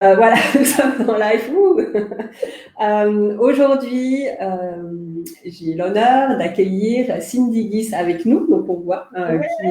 Voilà, nous sommes dans live. Aujourd'hui, j'ai l'honneur d'accueillir Cindy Guis avec nous, donc on voit qui.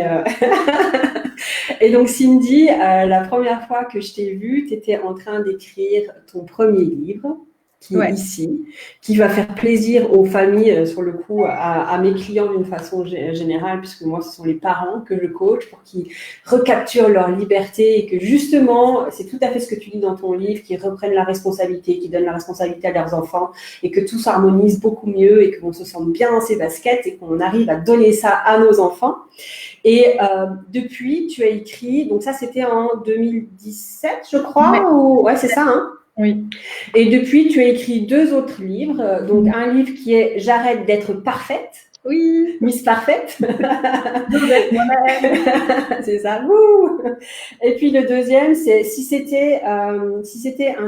Et donc Cindy, la première fois que je t'ai vue, tu étais en train d'écrire ton premier livre, qui est Ouais. ici, qui va faire plaisir aux familles, sur le coup, à mes clients d'une façon générale, puisque moi, ce sont les parents que je coach pour qu'ils recapturent leur liberté et que justement, c'est tout à fait ce que tu dis dans ton livre, qu'ils reprennent la responsabilité, qu'ils donnent la responsabilité à leurs enfants et que tout s'harmonise beaucoup mieux et qu'on se sente bien dans ses baskets et qu'on arrive à donner ça à nos enfants. Et depuis, tu as écrit, donc ça c'était en 2017, je crois, ou ouais, c'est ça, hein? Oui. Et depuis, tu as écrit 2 autres livres. Donc un livre qui est J'arrête d'être parfaite. Oui. Miss Parfaite. D'être moi-même. C'est ça. Wouh. Et puis le deuxième, c'est si c'était un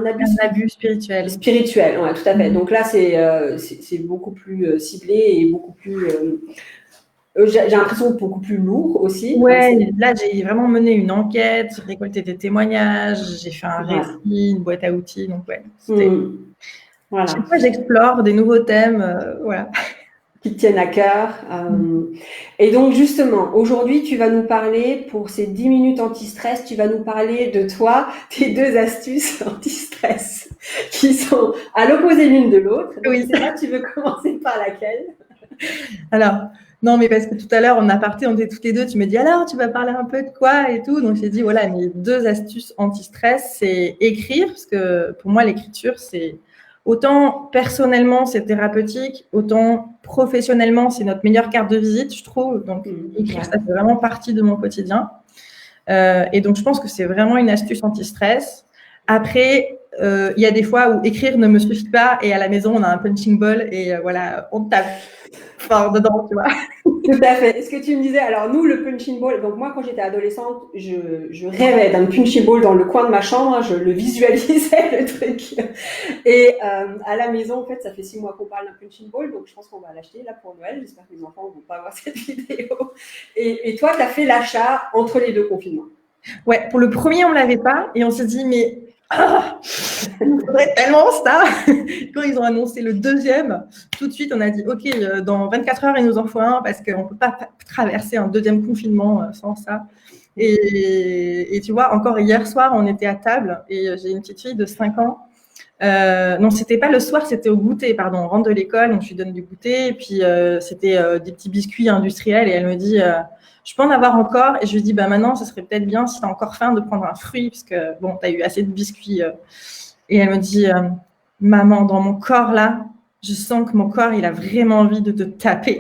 abus Spirituel. spirituel. Ouais, tout à fait. Donc là, c'est beaucoup plus ciblé et beaucoup plus. J'ai l'impression beaucoup plus lourd aussi. Ouais, là, j'ai vraiment mené une enquête, j'ai récolté des témoignages, j'ai fait un récit, une boîte à outils. Donc, ouais, c'était. Voilà. Chaque fois, j'explore des nouveaux thèmes. Voilà. Qui te tiennent à cœur. Et donc, justement, aujourd'hui, tu vas nous parler, pour ces 10 minutes anti-stress, tu vas nous parler de toi, tes 2 astuces anti-stress, qui sont à l'opposé l'une de l'autre. Donc, Oui. je sais pas, tu veux commencer par laquelle? Alors, non, mais parce que tout à l'heure, on était toutes les deux, tu me dis, alors, tu vas parler un peu de quoi et tout. Donc, j'ai dit, voilà, mes 2 astuces anti-stress, c'est écrire, parce que pour moi, l'écriture, c'est autant personnellement, c'est thérapeutique, autant professionnellement, c'est notre meilleure carte de visite, je trouve. Donc, écrire, ça fait vraiment partie de mon quotidien. Et donc, je pense que c'est vraiment une astuce anti-stress. Après, il y a des fois où écrire ne me suffit pas et à la maison, on a un punching ball et voilà, on tape fort dedans, tu vois. Tout à fait. Ce que tu me disais, alors nous, le punching ball, donc moi, quand j'étais adolescente, je rêvais d'un punching ball dans le coin de ma chambre, je le visualisais, le truc. Et à la maison, en fait, ça fait 6 mois qu'on parle d'un punching ball, donc je pense qu'on va l'acheter là pour Noël. J'espère que les enfants ne vont pas voir cette vidéo. Et toi, tu as fait l'achat entre les 2 confinements. Ouais, pour le premier, on ne l'avait pas et on s'est dit, mais il nous faudrait tellement ça. Quand ils ont annoncé le deuxième, tout de suite, on a dit, OK, dans 24 heures, il nous en faut un parce qu'on ne peut pas traverser un deuxième confinement sans ça. Et tu vois, encore hier soir, on était à table et j'ai une petite fille de 5 ans. Non, c'était pas le soir, c'était au goûter, pardon. On rentre de l'école, donc je lui donne du goûter. Et puis, c'était des petits biscuits industriels. Et elle me dit, je peux en avoir encore? Et je lui dis, bah maintenant, ce serait peut-être bien, si tu as encore faim, de prendre un fruit, parce que, bon, tu as eu assez de biscuits. Et elle me dit, maman, dans mon corps, là, je sens que mon corps, il a vraiment envie de te taper.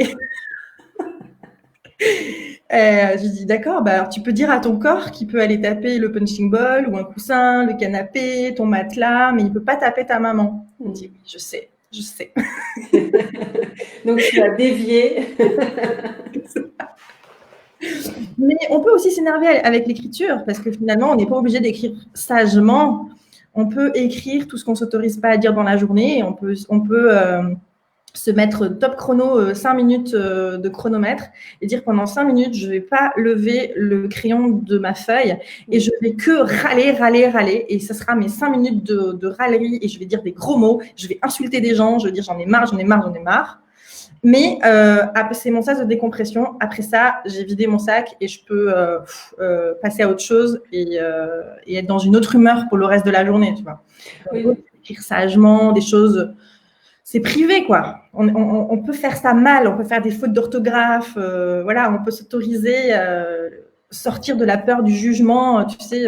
Je lui dis, d'accord, bah alors tu peux dire à ton corps qu'il peut aller taper le punching ball ou un coussin, le canapé, ton matelas, mais il peut pas taper ta maman. Elle me dit, oui, je sais. Donc tu as dévié. Mais on peut aussi s'énerver avec l'écriture, parce que finalement, on n'est pas obligé d'écrire sagement. On peut écrire tout ce qu'on s'autorise pas à dire dans la journée. On peut se mettre top chrono 5 minutes de chronomètre et dire pendant 5 minutes, je ne vais pas lever le crayon de ma feuille et je vais que râler. Et ce sera mes 5 minutes de râlerie et je vais dire des gros mots. Je vais insulter des gens. Je vais dire j'en ai marre. Mais c'est mon sas de décompression. Après ça, j'ai vidé mon sac et je peux passer à autre chose et être dans une autre humeur pour le reste de la journée. Tu vois. Écrire sagement, des choses. C'est privé, quoi. On peut faire ça mal, on peut faire des fautes d'orthographe. Voilà, on peut s'autoriser, sortir de la peur du jugement. Tu sais,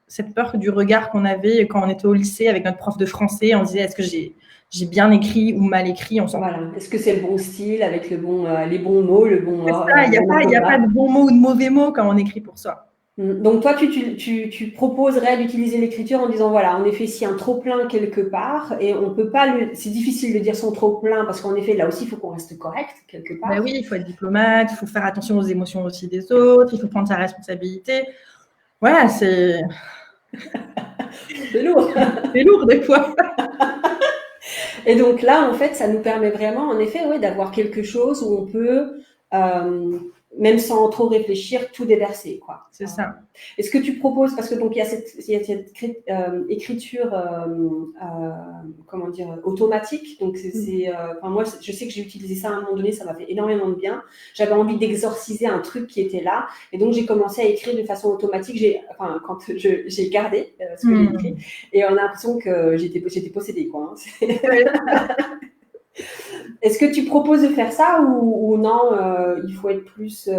cette peur du regard qu'on avait quand on était au lycée avec notre prof de français. On disait, est-ce que j'ai bien écrit ou mal écrit? Voilà. Est-ce que c'est le bon style avec les bons mots, le bon. C'est ça, il n'y a pas de bons mots ou de mauvais mots quand on écrit pour soi. Donc toi, tu proposerais d'utiliser l'écriture en disant, voilà, en effet, s'il y a un trop-plein quelque part, et on peut pas, c'est difficile de dire son trop-plein, parce qu'en effet, là aussi, il faut qu'on reste correct quelque part. Ben oui, il faut être diplomate, il faut faire attention aux émotions aussi des autres, il faut prendre sa responsabilité. Voilà, c'est lourd. C'est lourd des fois. Et donc là, en fait, ça nous permet vraiment, en effet, d'avoir quelque chose où on peut même sans trop réfléchir, tout déverser, quoi. C'est ça. Est-ce que tu proposes, parce que donc il y a cette écriture, comment dire, automatique. Donc moi, je sais que j'ai utilisé ça à un moment donné, ça m'a fait énormément de bien. J'avais envie d'exorciser un truc qui était là, et donc j'ai commencé à écrire de façon automatique. Quand j'ai gardé ce que j'ai écrit, et on a l'impression que j'étais possédée, quoi. Est-ce que tu proposes de faire ça ou non, il faut être plus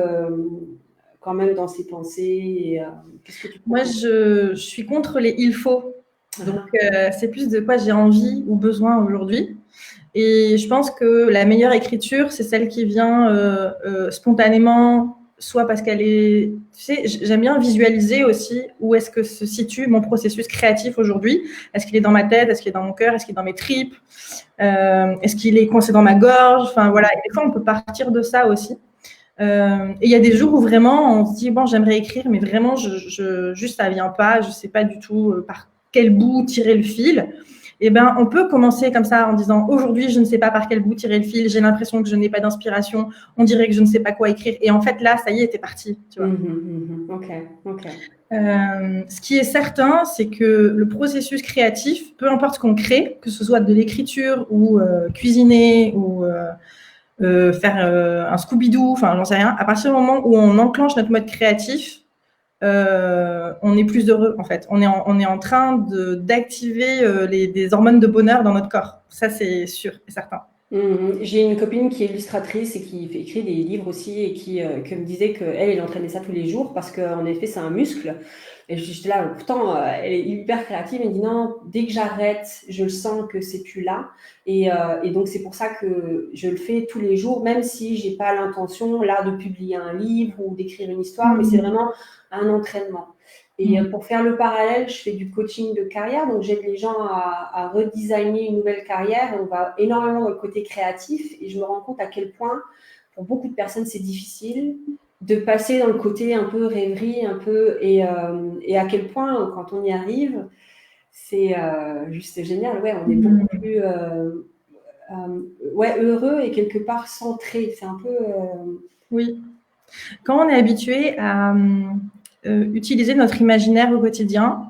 quand même dans ses pensées qu'est-ce que tu proposes? Moi, je suis contre les il faut. Donc, c'est plus de quoi j'ai envie ou besoin aujourd'hui. Et je pense que la meilleure écriture, c'est celle qui vient spontanément, soit parce qu'elle est... Tu sais, j'aime bien visualiser aussi où est-ce que se situe mon processus créatif aujourd'hui. Est-ce qu'il est dans ma tête? Est-ce qu'il est dans mon cœur? Est-ce qu'il est dans mes tripes? Est-ce qu'il est coincé dans ma gorge? Enfin, voilà. Et des fois, on peut partir de ça aussi. Et il y a des jours où vraiment, on se dit, bon, j'aimerais écrire, mais vraiment, juste, ça vient pas. Je sais pas du tout par quel bout tirer le fil. Eh ben, on peut commencer comme ça en disant aujourd'hui, je ne sais pas par quel bout tirer le fil, j'ai l'impression que je n'ai pas d'inspiration, on dirait que je ne sais pas quoi écrire. Et en fait, là, ça y est, t'es parti. Tu vois. Ok. Ce qui est certain, c'est que le processus créatif, peu importe ce qu'on crée, que ce soit de l'écriture ou cuisiner ou faire un Scooby-Doo, enfin, j'en sais rien, à partir du moment où on enclenche notre mode créatif, on est plus heureux en fait. On est en train d'activer des hormones de bonheur dans notre corps. Ça, c'est sûr et certain. J'ai une copine qui est illustratrice et qui écrit des livres aussi et qui me disait qu'elle entraînait ça tous les jours parce qu'en effet, c'est un muscle. Et j'étais là, pourtant, elle est hyper créative. Elle me dit non, dès que j'arrête, je le sens que c'est plus là. Et donc, c'est pour ça que je le fais tous les jours, même si j'ai pas l'intention là de publier un livre ou d'écrire une histoire, mais c'est vraiment un entraînement. Et pour faire le parallèle, je fais du coaching de carrière, donc j'aide les gens à redesigner une nouvelle carrière. Et on va énormément dans le côté créatif et je me rends compte à quel point, pour beaucoup de personnes, c'est difficile de passer dans le côté un peu rêverie, et à quel point, quand on y arrive, c'est juste génial. Ouais, on est beaucoup plus heureux et quelque part centré. C'est un peu... Oui. Quand on est habitué à utiliser notre imaginaire au quotidien,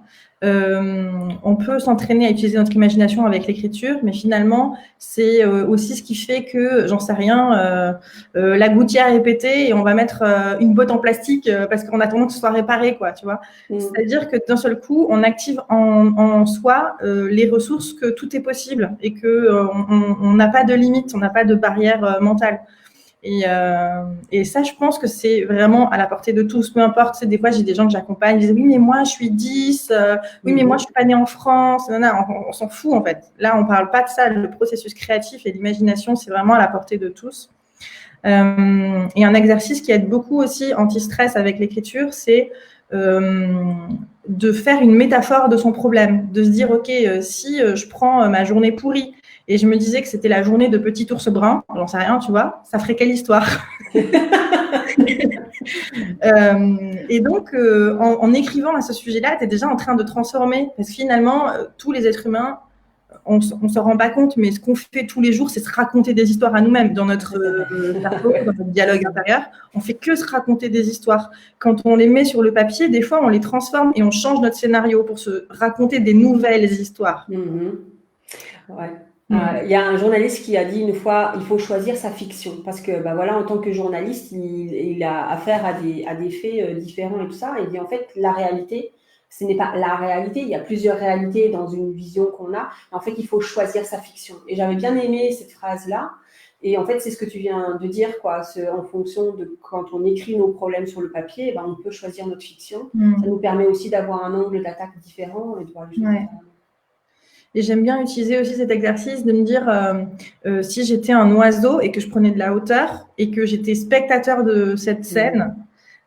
on peut s'entraîner à utiliser notre imagination avec l'écriture, mais finalement, c'est aussi ce qui fait que, j'en sais rien, la gouttière est pétée et on va mettre une botte en plastique parce qu'on attend que ce soit réparé, quoi, tu vois. C'est-à-dire que d'un seul coup, on active en soi les ressources que tout est possible et que on n'a pas de limite, on n'a pas de barrière mentale. Et ça, je pense que c'est vraiment à la portée de tous, peu importe. C'est des fois, j'ai des gens que j'accompagne, ils disent oui, mais moi, je suis 10, oui, mais moi, je suis pas née en France. Non, on s'en fout, en fait. Là, on parle pas de ça. Le processus créatif et l'imagination, c'est vraiment à la portée de tous. Et un exercice qui aide beaucoup aussi anti-stress avec l'écriture, c'est de faire une métaphore de son problème, de se dire, OK, si je prends ma journée pourrie, et je me disais que c'était la journée de Petit Ours Brun, j'en sais rien, tu vois, ça ferait quelle histoire? Et donc, en écrivant à ce sujet-là, tu es déjà en train de transformer, parce que finalement, tous les êtres humains, on ne se rend pas compte, mais ce qu'on fait tous les jours, c'est se raconter des histoires à nous-mêmes dans notre cerveau, dans notre dialogue intérieur. On fait que se raconter des histoires. Quand on les met sur le papier, des fois, on les transforme et on change notre scénario pour se raconter des nouvelles histoires. Ouais. Il y a un journaliste qui a dit une fois, il faut choisir sa fiction parce que voilà, en tant que journaliste, il a affaire à des faits différents et tout ça. Et il dit en fait, la réalité, ce n'est pas la réalité. Il y a plusieurs réalités dans une vision qu'on a. En fait, il faut choisir sa fiction. Et j'avais bien aimé cette phrase-là. Et en fait, c'est ce que tu viens de dire, quoi. En fonction de quand on écrit nos problèmes sur le papier, on peut choisir notre fiction. Ça nous permet aussi d'avoir un angle d'attaque différent et de voir les choses différemment. Et j'aime bien utiliser aussi cet exercice de me dire si j'étais un oiseau et que je prenais de la hauteur et que j'étais spectateur de cette scène,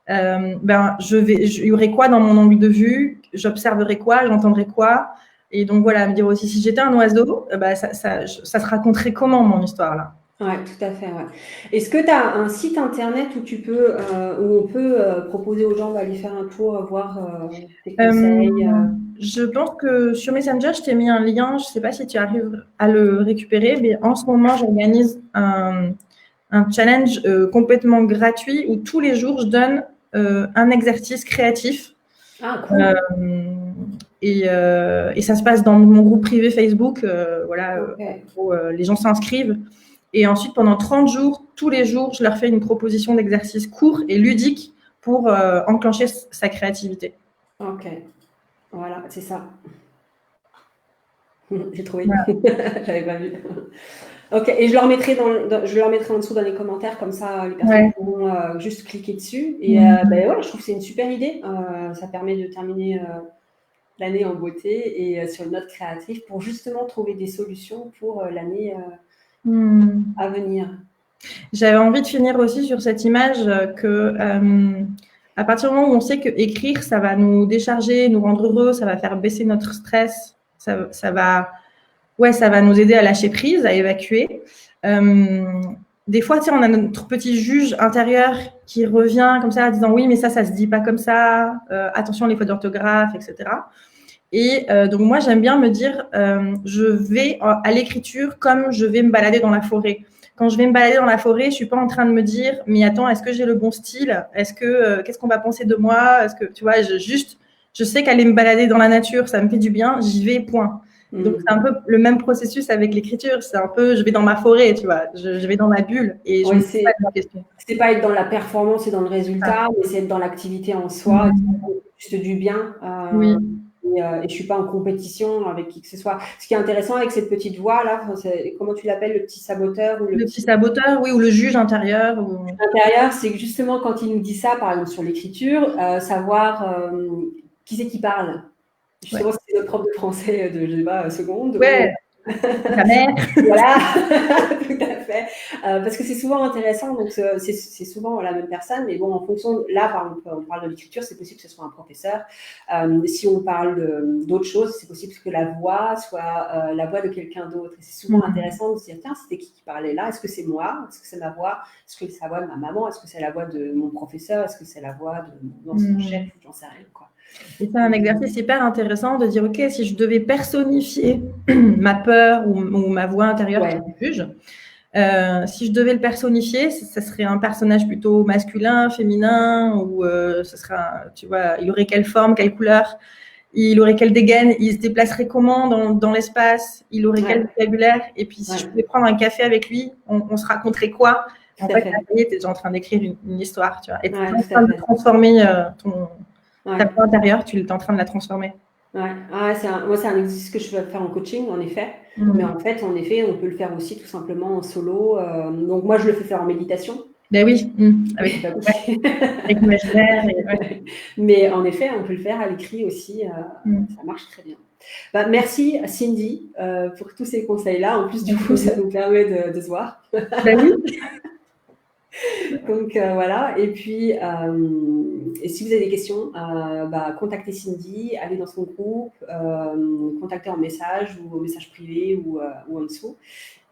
il y aurait quoi dans mon angle de vue? J'observerais quoi? J'entendrais quoi? Et donc voilà, me dire aussi si j'étais un oiseau, ça se raconterait comment mon histoire là? Ouais, tout à fait. Ouais. Est-ce que tu as un site internet où on peut proposer aux gens d'aller faire un tour, voir tes conseils Je pense que sur Messenger, je t'ai mis un lien. Je ne sais pas si tu arrives à le récupérer, mais en ce moment, j'organise un un challenge complètement gratuit où tous les jours, je donne un exercice créatif. Ah, cool. Et ça se passe dans mon groupe privé Facebook. Okay. Où les gens s'inscrivent. Et ensuite, pendant 30 jours, tous les jours, je leur fais une proposition d'exercice court et ludique pour enclencher sa créativité. Ok, voilà, c'est ça. J'ai trouvé. Voilà. J'avais pas vu. Ok, et je leur mettrai je leur mettrai en dessous dans les commentaires, comme ça les personnes pourront juste cliquer dessus. Et voilà, je trouve que c'est une super idée. Ça permet de terminer l'année en beauté et sur une note créative pour justement trouver des solutions pour l'année à venir. J'avais envie de finir aussi sur cette image que à partir du moment où on sait que écrire, ça va nous décharger, nous rendre heureux, ça va faire baisser notre stress, ça va nous aider à lâcher prise, à évacuer. Des fois, tu sais, on a notre petit juge intérieur qui revient comme ça, en disant oui, mais ça se dit pas comme ça, attention les fautes d'orthographe, etc. Et donc moi, j'aime bien me dire, je vais à l'écriture comme je vais me balader dans la forêt. Quand je vais me balader dans la forêt, je suis pas en train de me dire, mais attends, est-ce que j'ai le bon style? Est-ce que qu'est-ce qu'on va penser de moi? Est-ce que tu vois, je sais qu'aller me balader dans la nature, ça me fait du bien, j'y vais, point. Donc c'est un peu le même processus avec l'écriture. C'est un peu, je vais dans ma forêt, tu vois, je vais dans ma bulle et je me pose pas de questions. C'est pas être dans la performance et dans le résultat, mais c'est être dans l'activité en soi, juste du bien. Oui. Et je suis pas en compétition avec qui que ce soit. Ce qui est intéressant avec cette petite voix là, comment tu l'appelles, le petit saboteur ou le petit saboteur, oui, ou le juge intérieur. Intérieur, c'est que justement quand il nous dit ça, par exemple sur l'écriture, savoir qui c'est qui parle. Justement, c'est notre prof de français de, je sais pas, seconde. Ouais. Ta mère. Voilà, tout à fait. Parce que c'est souvent intéressant, donc c'est souvent la même personne, mais bon, en fonction, là, par exemple, on parle de l'écriture, c'est possible que ce soit un professeur. Si on parle d'autres choses, c'est possible que la voix soit la voix de quelqu'un d'autre. Et c'est souvent intéressant de se dire, tiens, c'était qui parlait là? Est-ce que c'est moi? Est-ce que c'est ma voix? Est-ce que c'est la voix de ma maman? Est-ce que c'est la voix de mon professeur? Est-ce que c'est la voix de mon ancien chef? J'en sais rien, quoi. Et c'est un exercice hyper intéressant de dire, OK, si je devais personnifier ma peur ou ma voix intérieure qui me juge, si je devais le personnifier, ça serait un personnage plutôt masculin, féminin, ou ce serait, tu vois, il aurait quelle forme, quelle couleur, il aurait quelle dégaine, il se déplacerait comment dans l'espace, il aurait quel vocabulaire, et puis si je pouvais prendre un café avec lui, on se raconterait quoi? En fait, tu es déjà en train d'écrire une histoire, tu vois, et tu es en train de transformer ta voix intérieure, tu es en train de la transformer. Ouais, moi c'est un exercice que je vais faire en coaching, en effet. Mais en fait, on peut le faire aussi tout simplement en solo. Donc moi, je le fais faire en méditation. Ben oui, avec l'imaginaire. Mais en effet, on peut le faire à l'écrit aussi. Ça marche très bien. Bah, merci Cindy pour tous ces conseils-là. En plus, du coup, ça nous permet de se voir. Ben oui. Donc voilà, et puis et si vous avez des questions, contactez Cindy, allez dans son groupe, contactez en message ou au message privé ou en dessous.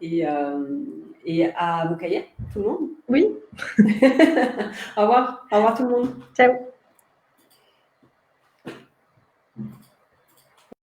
Et à vos cahiers, tout le monde. Oui. Au revoir tout le monde. Ciao.